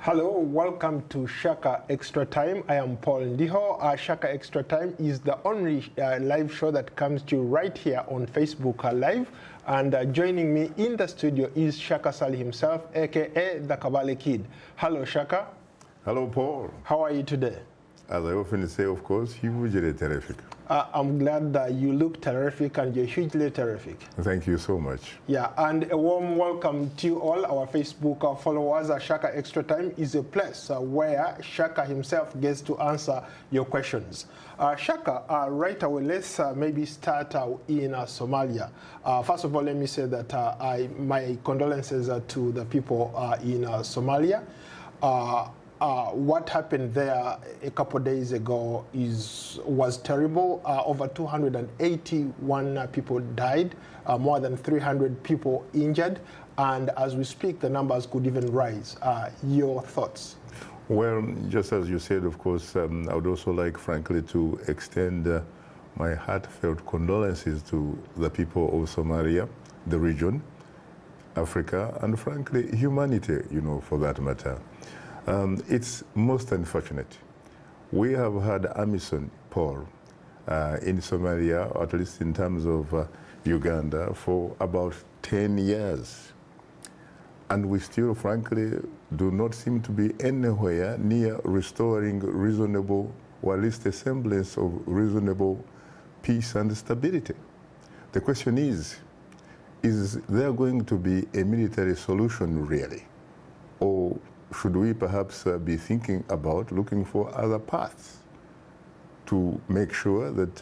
Hello, welcome to Shaka Extra Time. I am Paul Ndiho. Shaka Extra Time is the only live show that comes to you right here on Facebook Live. And joining me in the studio is Shaka Sali himself, aka the Kabale Kid. Hello, Shaka. Hello, Paul. How are you today? As I often say, of course, hugely terrific. I'm glad that you look terrific and you're hugely terrific. Thank you so much. Yeah, and a warm welcome to all our Facebook followers. Shaka Extra Time is a place where Shaka himself gets to answer your questions. Shaka, right away, let's maybe start in Somalia. First of all, let me say that my condolences to the people in Somalia. What happened there a couple of days ago was terrible. Over 281 people died, more than 300 people injured, and as we speak, the numbers could even rise. Your thoughts? Well, just as you said, of course, I would also like, frankly, to extend my heartfelt condolences to the people of Somalia, the region, Africa, and frankly, humanity, for that matter. It's most unfortunate. We have had AMISOM, Paul, in Somalia, or at least in terms of Uganda, for about 10 years. And we still, frankly, do not seem to be anywhere near restoring reasonable, or at least a semblance of reasonable peace and stability. The question is there going to be a military solution, really? Or should we perhaps be thinking about looking for other paths to make sure that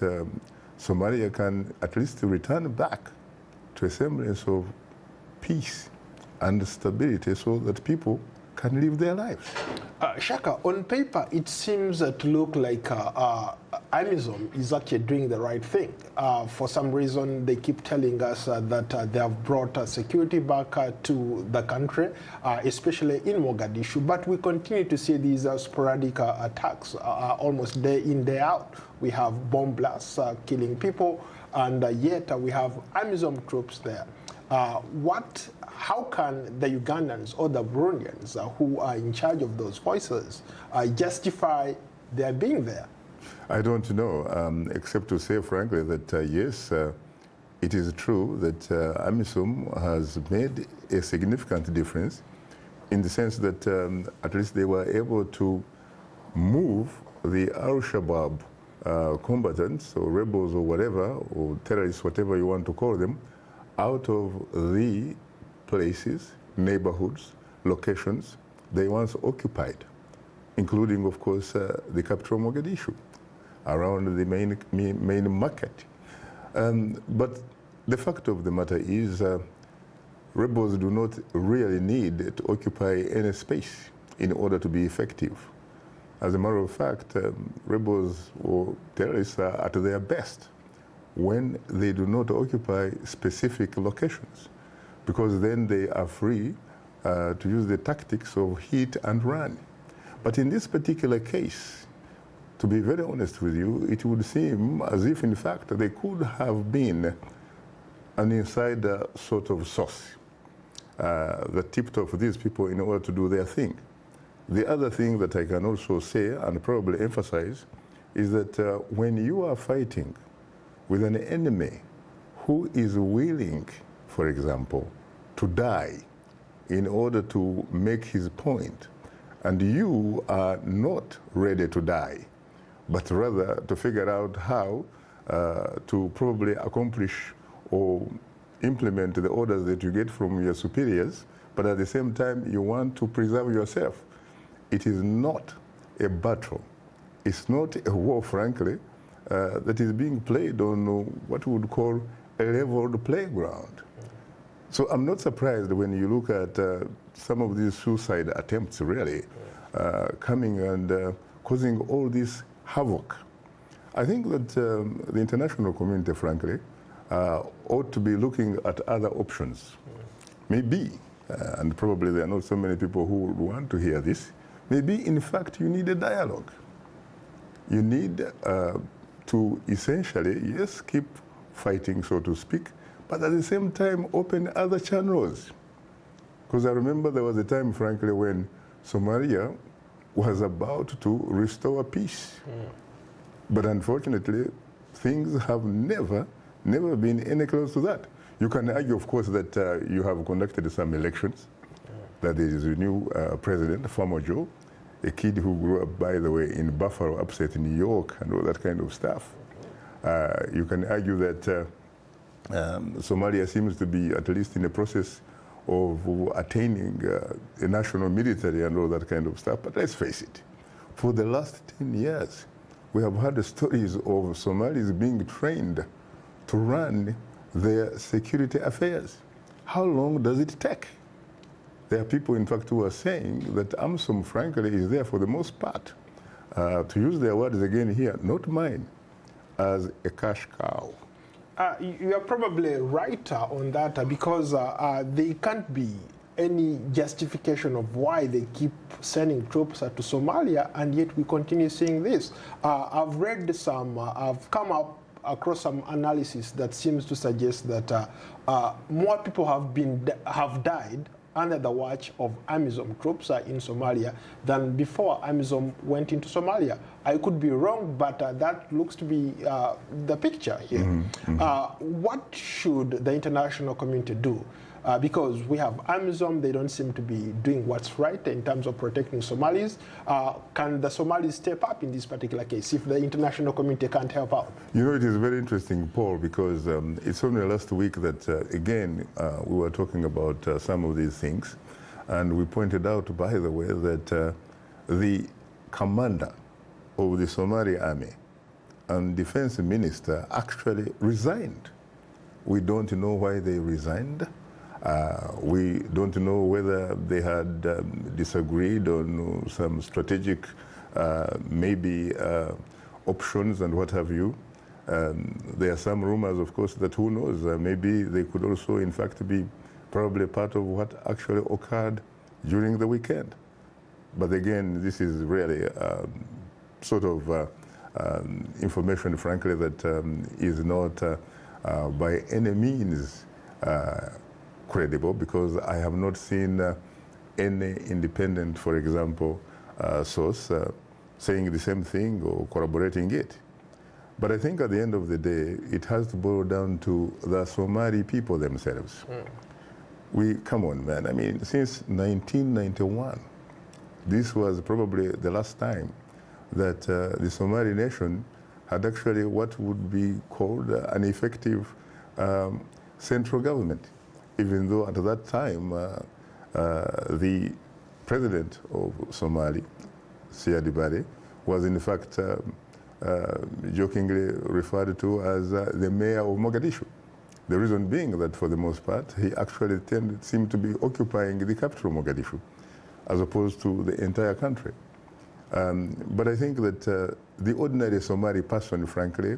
Somalia can at least return back to a semblance of peace and stability so that people can live their lives? Shaka, on paper, it seems to look like AMISOM is actually doing the right thing. For some reason, they keep telling us that they have brought security back to the country, especially in Mogadishu. But we continue to see these sporadic attacks almost day in, day out. We have bomb blasts killing people, and yet we have AMISOM troops there. How can the Ugandans or the Burundians who are in charge of those voices justify their being there? I don't know, except to say, frankly, that yes, it is true that AMISOM has made a significant difference in the sense that at least they were able to move the Al-Shabaab combatants or rebels or whatever, or terrorists, whatever you want to call them, out of the places, neighborhoods, locations they once occupied, including, of course, the capital Mogadishu, around the main market. But the fact of the matter is rebels do not really need to occupy any space in order to be effective. As a matter of fact, rebels or terrorists are at their best when they do not occupy specific locations, because then they are free to use the tactics of hit and run. But in this particular case, to be very honest with you, it would seem as if, in fact, they could have been an insider sort of source that tipped off these people in order to do their thing. The other thing that I can also say and probably emphasize is that when you are fighting with an enemy who is willing, for example, to die in order to make his point, and you are not ready to die, but rather to figure out how to probably accomplish or implement the orders that you get from your superiors, but at the same time you want to preserve yourself. It is not a battle. It's not a war, frankly, that is being played on what we would call a leveled playground. So I'm not surprised when you look at some of these suicide attempts, really, coming and causing all this havoc. I think that the international community, frankly, ought to be looking at other options. Maybe, and probably there are not so many people who would want to hear this, maybe in fact you need a dialogue. You need to essentially, yes, keep fighting, so to speak, but at the same time open other channels. Because I remember there was a time, frankly, when Somalia was about to restore peace. But unfortunately, things have never been any close to that. You can argue, of course, that you have conducted some elections, that there is a new president, Farmer Joe, a kid who grew up, by the way, in Buffalo, upstate New York, and all that kind of stuff. You can argue that Somalia seems to be at least in the process of attaining a national military and all that kind of stuff. But let's face it, for the last 10 years, we have had the stories of Somalis being trained to run their security affairs. How long does it take? There are people, in fact, who are saying that AMISOM, frankly, is there for the most part, to use their words again here, not mine, as a cash cow. You are probably right on that because there can't be any justification of why they keep sending troops to Somalia, and yet we continue seeing this. I've read some, I've come up across some analysis that seems to suggest that more people have died under the watch of AMISOM troops in Somalia than before AMISOM went into Somalia. I could be wrong, but that looks to be the picture here. What should the international community do? Because we have AMISOM, they don't seem to be doing what's right in terms of protecting Somalis. Can the Somalis step up in this particular case if the international community can't help out? You know, it is very interesting, Paul, because it's only last week that, again, we were talking about some of these things. And we pointed out, by the way, that the commander of the Somali army and defense minister actually resigned. We don't know why they resigned. We don't know whether they had disagreed on some strategic, maybe options and what have you. There are some rumors, of course, that who knows, maybe they could also, in fact, be probably part of what actually occurred during the weekend. But again, this is really sort of information, frankly, that is not by any means credible, because I have not seen any independent, for example, source saying the same thing or corroborating it. But I think at the end of the day, it has to boil down to the Somali people themselves. Come on, man. I mean, since 1991, this was probably the last time that the Somali nation had actually what would be called an effective central government, even though at that time the president of Somali, Siad Barre, was in fact jokingly referred to as the mayor of Mogadishu. The reason being that for the most part, he actually seemed to be occupying the capital, Mogadishu, as opposed to the entire country. But I think that the ordinary Somali person, frankly,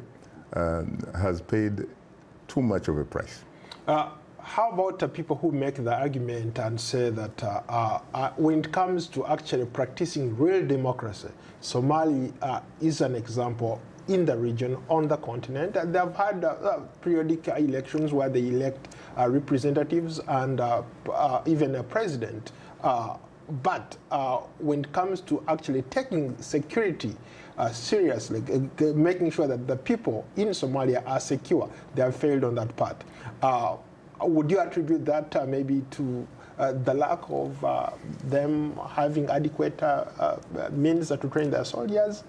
has paid too much of a price. How about people who make the argument and say that when it comes to actually practicing real democracy, Somalia is an example in the region, on the continent. They have had periodic elections where they elect representatives and even a president. But when it comes to actually taking security seriously, making sure that the people in Somalia are secure, they have failed on that part. Would you attribute that maybe to the lack of them having adequate means to train their soldiers?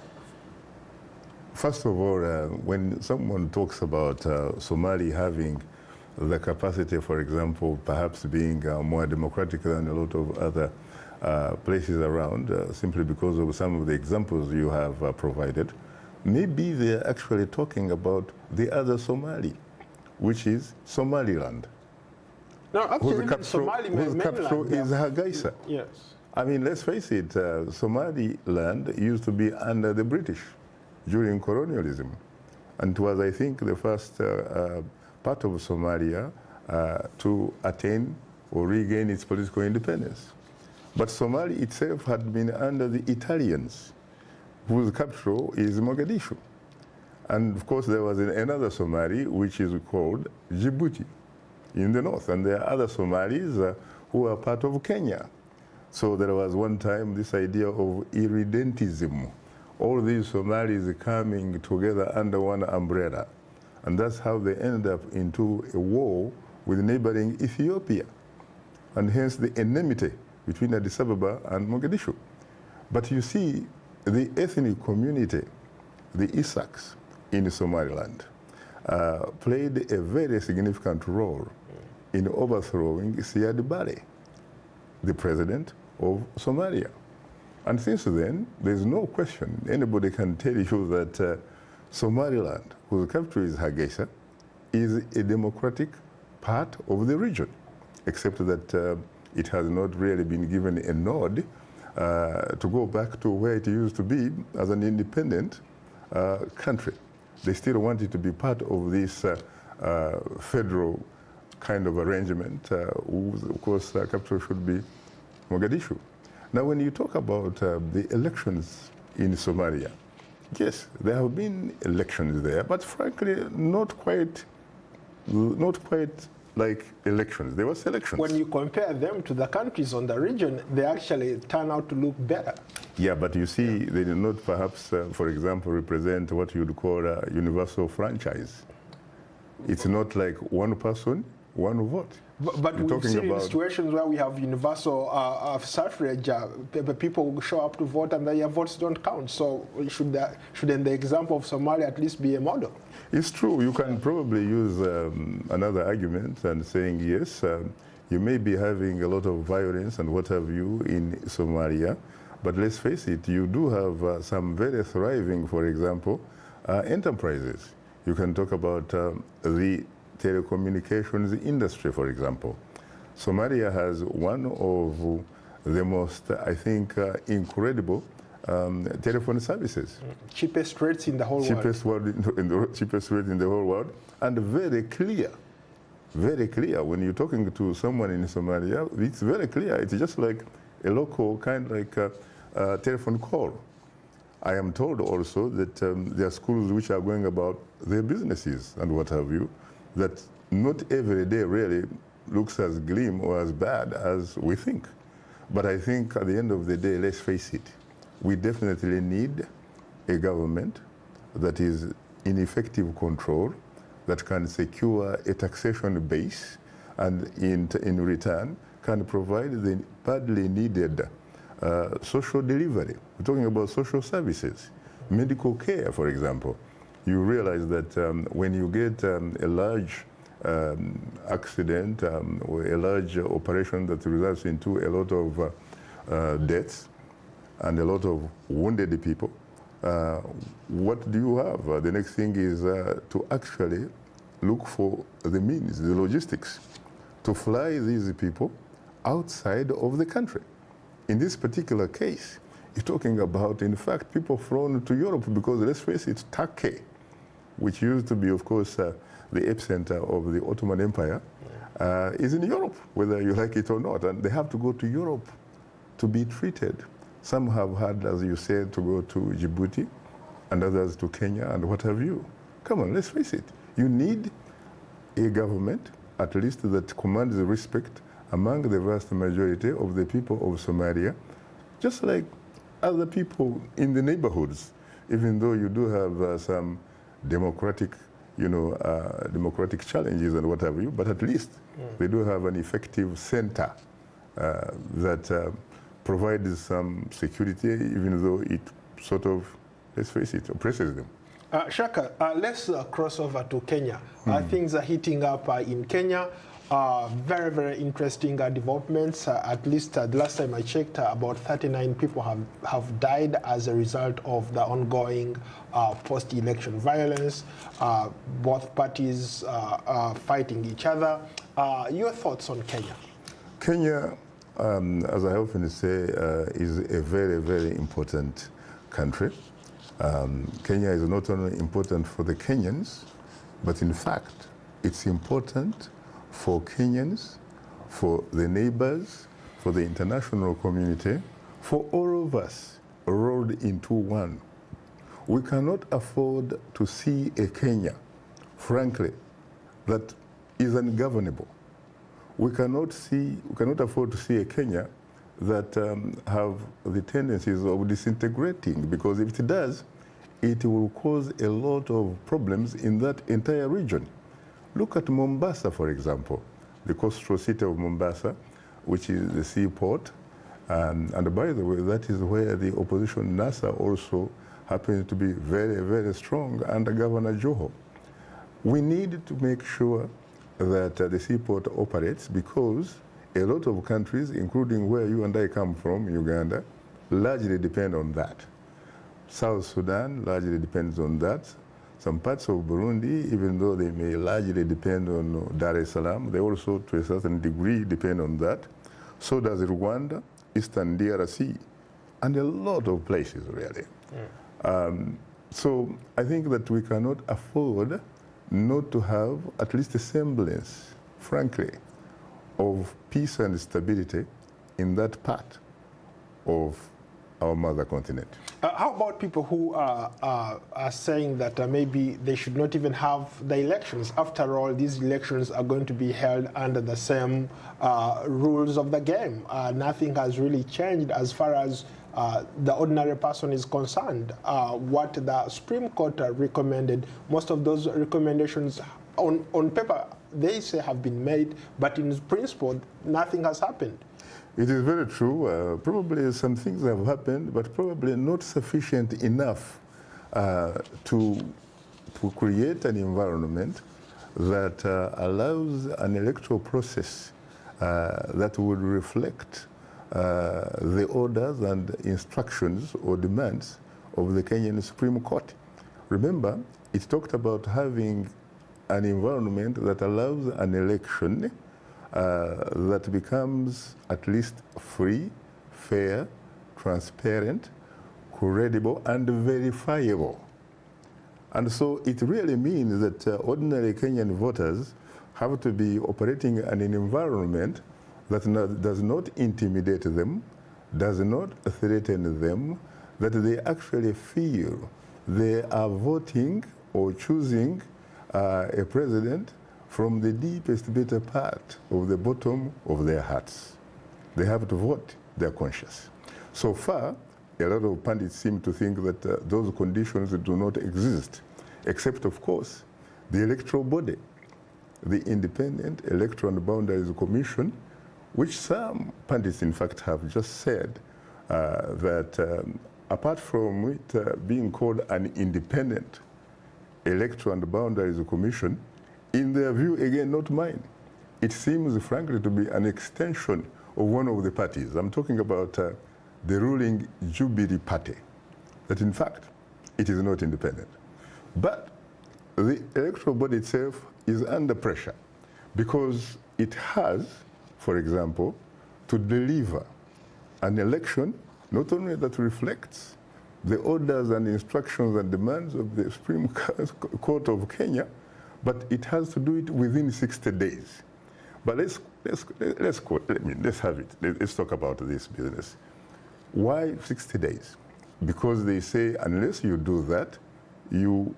First of all, when someone talks about Somali having the capacity, for example, perhaps being more democratic than a lot of other places around, simply because of some of the examples you have provided, maybe they're actually talking about the other Somali, which is Somaliland. No, actually, whose capital is Hargeisa. Yes. I mean, let's face it, Somaliland used to be under the British during colonialism. And it was, I think, the first part of Somalia to attain or regain its political independence. But Somalia itself had been under the Italians, whose capital is Mogadishu. And of course, there was another Somali, which is called Djibouti in the north. And there are other Somalis who are part of Kenya. So there was one time this idea of irredentism, all these Somalis coming together under one umbrella. And that's how they ended up into a war with neighboring Ethiopia. And hence the enmity between Addis Ababa and Mogadishu. But you see, the ethnic community, the Isaks in Somaliland, played a very significant role in overthrowing Siad Barre, the president of Somalia. And since then, there's no question, anybody can tell you that Somaliland, whose capital is Hargeisa, is a democratic part of the region, except that it has not really been given a nod to go back to where it used to be as an independent country. They still want it to be part of this federal kind of arrangement, whose, of course, capital should be Mogadishu. Now, when you talk about the elections in Somalia, yes, there have been elections there, but frankly, not quite like elections. They were elections. When you compare them to the countries on the region, they actually turn out to look better. Yeah, but you see, they do not perhaps, for example, represent what you'd call a universal franchise. It's not like one person, one vote. But we've seen in situations where we have universal suffrage, people show up to vote and their votes don't count. So shouldn't the example of Somalia at least be a model? It's true. You can probably use another argument and saying, yes, you may be having a lot of violence and what have you in Somalia, but let's face it, you do have some very thriving, for example, enterprises. You can talk about the telecommunications industry, for example. Somalia has one of the most, I think, incredible telephone services. Cheapest rates in the whole world. Cheapest rate in the whole world, and very clear. Very clear. When you're talking to someone in Somalia, it's very clear. It's just like a local kind like telephone call. I am told also that there are schools which are going about their businesses and what have you, that not every day really looks as glim or as bad as we think. But I think at the end of the day, let's face it, we definitely need a government that is in effective control, that can secure a taxation base, and in return can provide the badly needed social delivery. We're talking about social services, medical care, for example. You realize that when you get a large accident or a large operation that results into a lot of deaths and a lot of wounded people, what do you have? The next thing is to actually look for the means, the logistics, to fly these people outside of the country. In this particular case, you're talking about, in fact, people flown to Europe because, let's face it, Turkey, which used to be, of course, the epicenter of the Ottoman Empire, is in Europe, whether you like it or not. And they have to go to Europe to be treated. Some have had, as you said, to go to Djibouti, and others to Kenya, and what have you. Come on, let's face it. You need a government, at least, that commands respect among the vast majority of the people of Somalia, just like other people in the neighborhoods, even though you do have some democratic, democratic challenges and what have you, but at least they do have an effective center that provides some security, even though it sort of, let's face it, oppresses them. Shaka, let's cross over to Kenya. Things are heating up in Kenya. Very, very interesting developments. At least the last time I checked, about 39 people have died as a result of the ongoing post-election violence. Both parties fighting each other. Your thoughts on Kenya? Kenya, as I often say, is a very, very important country. Kenya is not only important for the Kenyans, but in fact, it's important for Kenyans, for the neighbors, for the international community, for all of us rolled into one. We cannot afford to see a Kenya, frankly, that is ungovernable. We cannot afford to see a Kenya that have the tendencies of disintegrating, because if it does, it will cause a lot of problems in that entire region. Look at Mombasa, for example, the coastal city of Mombasa, which is the seaport. And by the way, that is where the opposition NASA also happens to be very, very strong under Governor Joho. We need to make sure that the seaport operates, because a lot of countries, including where you and I come from, Uganda, largely depend on that. South Sudan largely depends on that. Some parts of Burundi, even though they may largely depend on Dar es Salaam, they also, to a certain degree, depend on that. So does Rwanda, Eastern DRC, and a lot of places, really. So I think that we cannot afford not to have at least a semblance, frankly, of peace and stability in that part of our mother continent. How about people who are saying that maybe they should not even have the elections? After all, these elections are going to be held under the same rules of the game. Nothing has really changed as far as the ordinary person is concerned. What the Supreme Court recommended, most of those recommendations on paper, they say have been made, but in principle, nothing has happened. It is very true. Probably some things have happened, but probably not sufficient enough to create an environment that allows an electoral process that would reflect the orders and instructions or demands of the Kenyan Supreme Court. Remember, it talked about having an environment that allows an election that becomes at least free, fair, transparent, credible, and verifiable. And so it really means that ordinary Kenyan voters have to be operating in an environment that does not intimidate them, does not threaten them, that they actually feel they are voting or choosing a president from the deepest, bitter part of the bottom of their hearts. They have to vote their conscience. So far, a lot of pundits seem to think that those conditions do not exist, except, of course, the electoral body, the Independent Electoral and Boundaries Commission, which some pundits, in fact, have just said that apart from it being called an Independent Electoral and Boundaries Commission, in their view, again, not mine, it seems, frankly, to be an extension of one of the parties. I'm talking about the ruling Jubilee Party, that in fact, it is not independent. But the electoral body itself is under pressure because it has, for example, to deliver an election not only that reflects the orders and instructions and demands of the Supreme Court of Kenya, but it has to do it within 60 days. But let's have it. Let's talk about this business. Why 60 days? Because they say unless you do that, you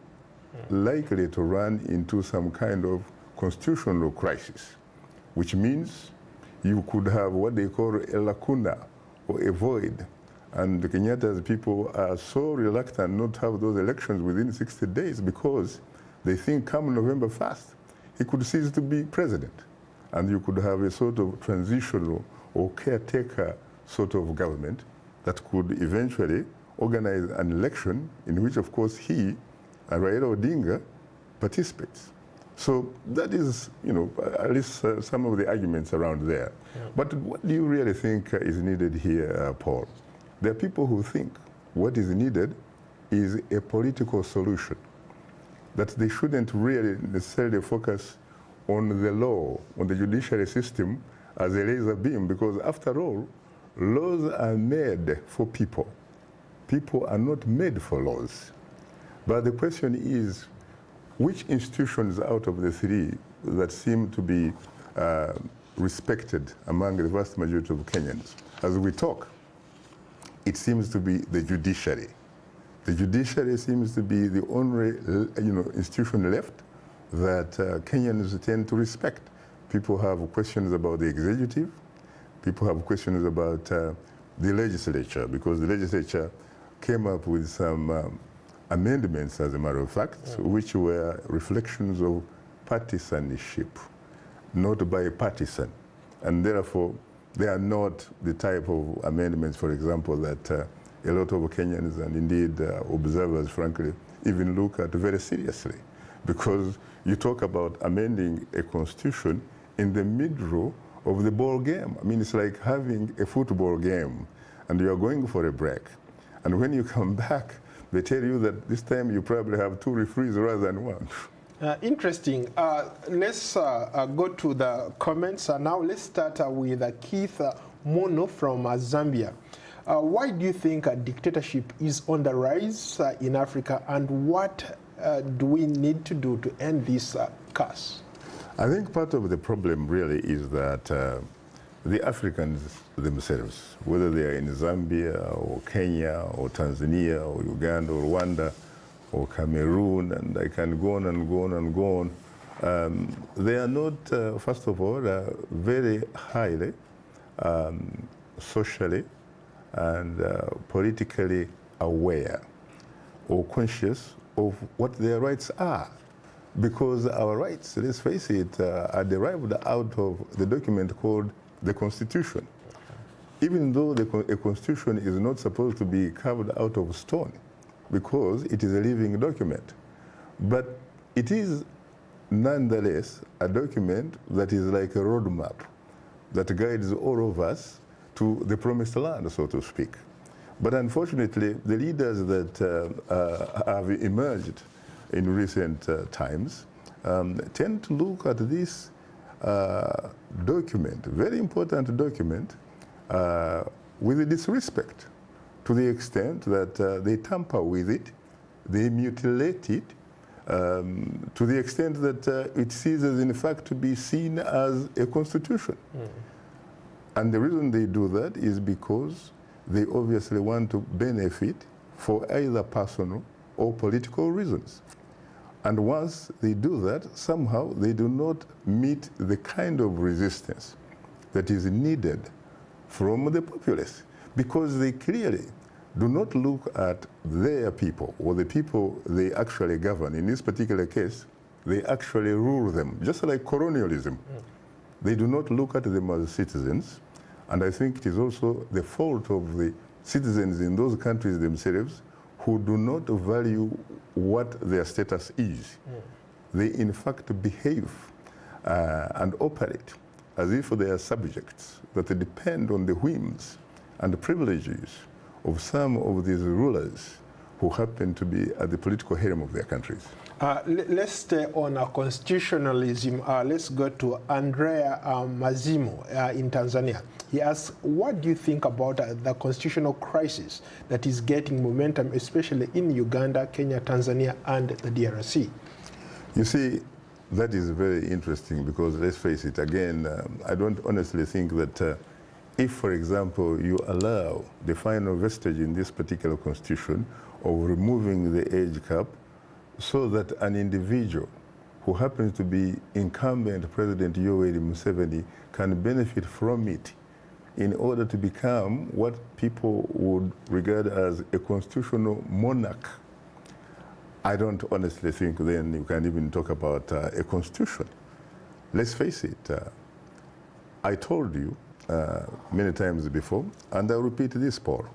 likely to run into some kind of constitutional crisis, which means you could have what they call a lacuna or a void. And the Kenyatta's people are so reluctant not to have those elections within 60 days because they think come November 1st, he could cease to be president. And you could have a sort of transitional or caretaker sort of government that could eventually organize an election in which, of course, he, Raila Odinga, participates. So that is, at least some of the arguments around there. Yeah. But what do you really think is needed here, Paul? There are people who think what is needed is a political solution, that they shouldn't really necessarily focus on the law, on the judiciary system as a laser beam, because after all, laws are made for people. People are not made for laws. But the question is, which institutions out of the three that seem to be respected among the vast majority of Kenyans? As we talk, it seems to be the judiciary. The judiciary seems to be the only institution left that Kenyans tend to respect. People have questions about the executive. people have questions about the legislature, because the legislature came up with some amendments, as a matter of fact, which were reflections of partisanship, not bipartisan. And therefore, they are not the type of amendments, for example, that a lot of Kenyans and indeed observers, frankly, even look at very seriously. Because you talk about amending a constitution in the middle of the ball game. I mean, it's like having a football game and you are going for a break. And when you come back, they tell you that this time you probably have 2 referees rather than 1. Interesting. Let's go to the comments. Now let's start with Keith Mono from Zambia. Why do you think dictatorship is on the rise in Africa, and what do we need to do to end this curse? I think part of the problem really is that the Africans themselves, whether they are in Zambia or Kenya or Tanzania or Uganda or Rwanda or Cameroon, and I can go on and go on and go on, they are not, first of all, very highly socially and politically aware or conscious of what their rights are. Because our rights, let's face it, are derived out of the document called the Constitution. Even though a Constitution is not supposed to be carved out of stone, because it is a living document. But it is nonetheless a document that is like a roadmap that guides all of us to the promised land, so to speak. But unfortunately, the leaders that have emerged in recent times tend to look at this document, very important document, with disrespect, to the extent that they tamper with it, they mutilate it, to the extent that it ceases in fact to be seen as a constitution. And the reason they do that is because they obviously want to benefit for either personal or political reasons. And once they do that, somehow they do not meet the kind of resistance that is needed from the populace, because they clearly do not look at their people or the people they actually govern. In this particular case, they actually rule them, just like colonialism. They do not look at them as citizens, and I think it is also the fault of the citizens in those countries themselves who do not value what their status is. They in fact behave and operate as if they are subjects that depend on the whims and the privileges of some of these rulers who happen to be at the political helm of their countries. Let's stay on constitutionalism. Let's go to Andrea Mazimo in Tanzania. He asks, what do you think about the constitutional crisis that is getting momentum, especially in Uganda, Kenya, Tanzania, and the DRC? You see, that is very interesting because, let's face it, again, I don't honestly think that if, for example, you allow the final vestige in this particular constitution of removing the age cap so that an individual who happens to be incumbent President Yoweri Museveni can benefit from it in order to become what people would regard as a constitutional monarch, I don't honestly think then you can even talk about a constitution. Let's face it, I told you many times before, and I'll repeat this, Paul,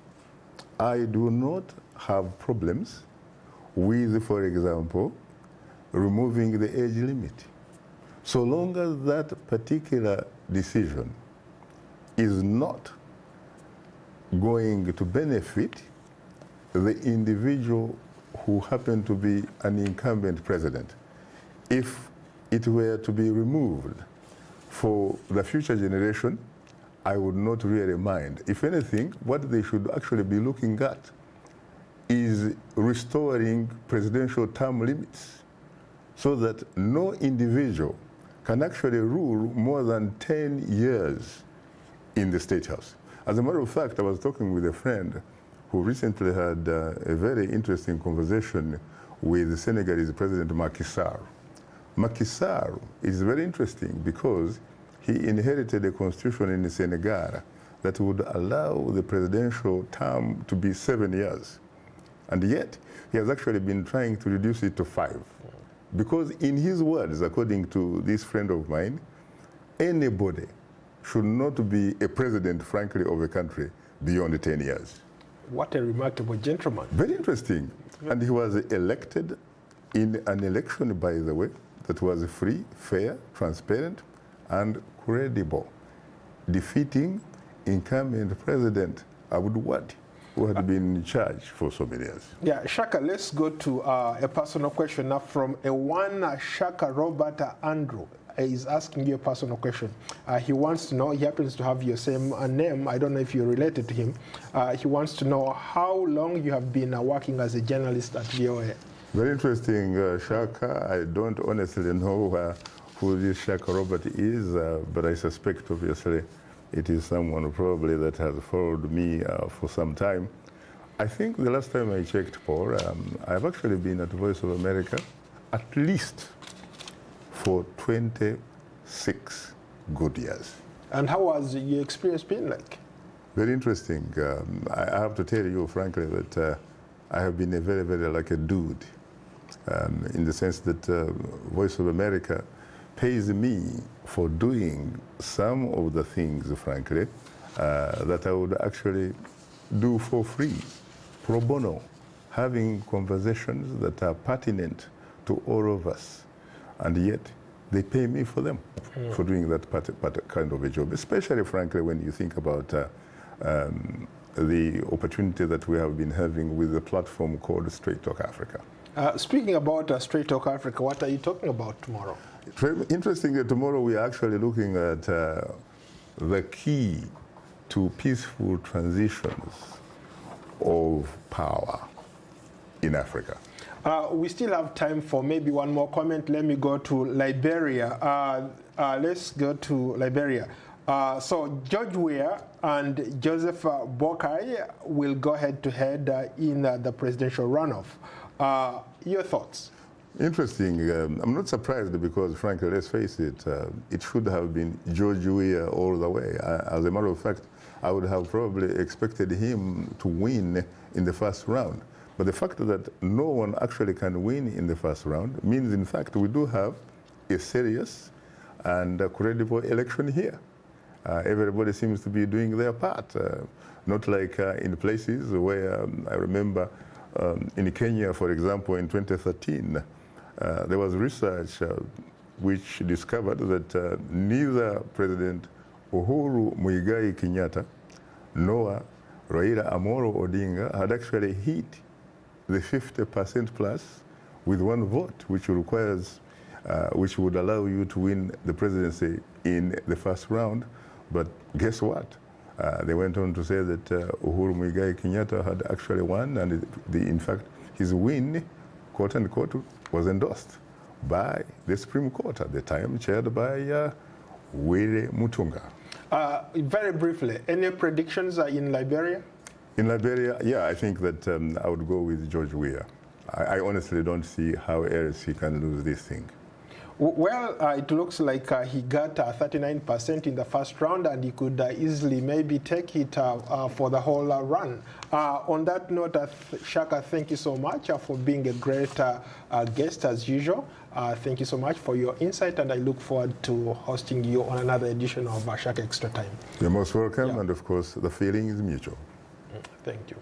I do not have problems with, for example, removing the age limit. So long as that particular decision is not going to benefit the individual who happened to be an incumbent president. If it were to be removed for the future generation, I would not really mind. If anything, what they should actually be looking at is restoring presidential term limits so that no individual can actually rule more than 10 years in the State House. As a matter of fact, I was talking with a friend who recently had a very interesting conversation with the Senegalese President Macky Sall. Macky Sall is very interesting because he inherited a constitution in Senegal that would allow the presidential term to be 7 years. And yet, he has actually been trying to reduce it to 5. Because in his words, according to this friend of mine, anybody should not be a president, frankly, of a country beyond 10 years. What a remarkable gentleman. Very interesting. And he was elected in an election, by the way, that was free, fair, transparent, and credible, defeating incumbent President Abdul Wadi, who had been in charge for so many years. Yeah, Shaka, let's go to a personal question now from a one Shaka Robert Andrew. Is asking you a personal question. He wants to know, he happens to have your same name, I don't know if you're related to him. He wants to know how long you have been working as a journalist at VOA. Very interesting, Shaka. I don't honestly know who this Shaka Robert is, but I suspect, obviously, it is someone probably that has followed me for some time. I think the last time I checked, Paul, I've actually been at Voice of America at least for 26 good years. And how has your experience been like? Very interesting. I have to tell you, frankly, that I have been a very, very lucky dude in the sense that Voice of America pays me for doing some of the things, frankly, that I would actually do for free, pro bono, having conversations that are pertinent to all of us. And yet, they pay me for them, for doing that kind of a job, especially, frankly, when you think about the opportunity that we have been having with a platform called Straight Talk Africa. Speaking about Straight Talk Africa, what are you talking about tomorrow? Interestingly, tomorrow we are actually looking at the key to peaceful transitions of power in Africa. We still have time for maybe one more comment. Let me go to Liberia. Let's go to Liberia. So George Weah and Joseph Boakai will go head-to-head in the presidential runoff. Your thoughts? Interesting. I'm not surprised because, frankly, let's face it, it should have been George Weah all the way. As a matter of fact, I would have probably expected him to win in the first round. But the fact that no one actually can win in the first round means, in fact, we do have a serious and credible election here. Everybody seems to be doing their part, not like in places where I remember in Kenya, for example, in 2013, there was research which discovered that neither President Uhuru Muigai Kenyatta nor Raila Amolo Odinga had actually hit the 50% plus with one vote, which requires, which would allow you to win the presidency in the first round. But guess what? They went on to say that Uhuru Muigai Kenyatta had actually won, and in fact, his win, quote unquote, was endorsed by the Supreme Court at the time, chaired by Were Mutunga. Very briefly, any predictions in Liberia? In Liberia, yeah, I think that I would go with George Weah. I honestly don't see how else he can lose this thing. Well, it looks like he got 39% in the first round, and he could easily maybe take it for the whole run. On that note, Shaka, thank you so much for being a great guest as usual. Thank you so much for your insight, and I look forward to hosting you on another edition of Shaka Extra Time. You're most welcome, and of course, the feeling is mutual. Thank you.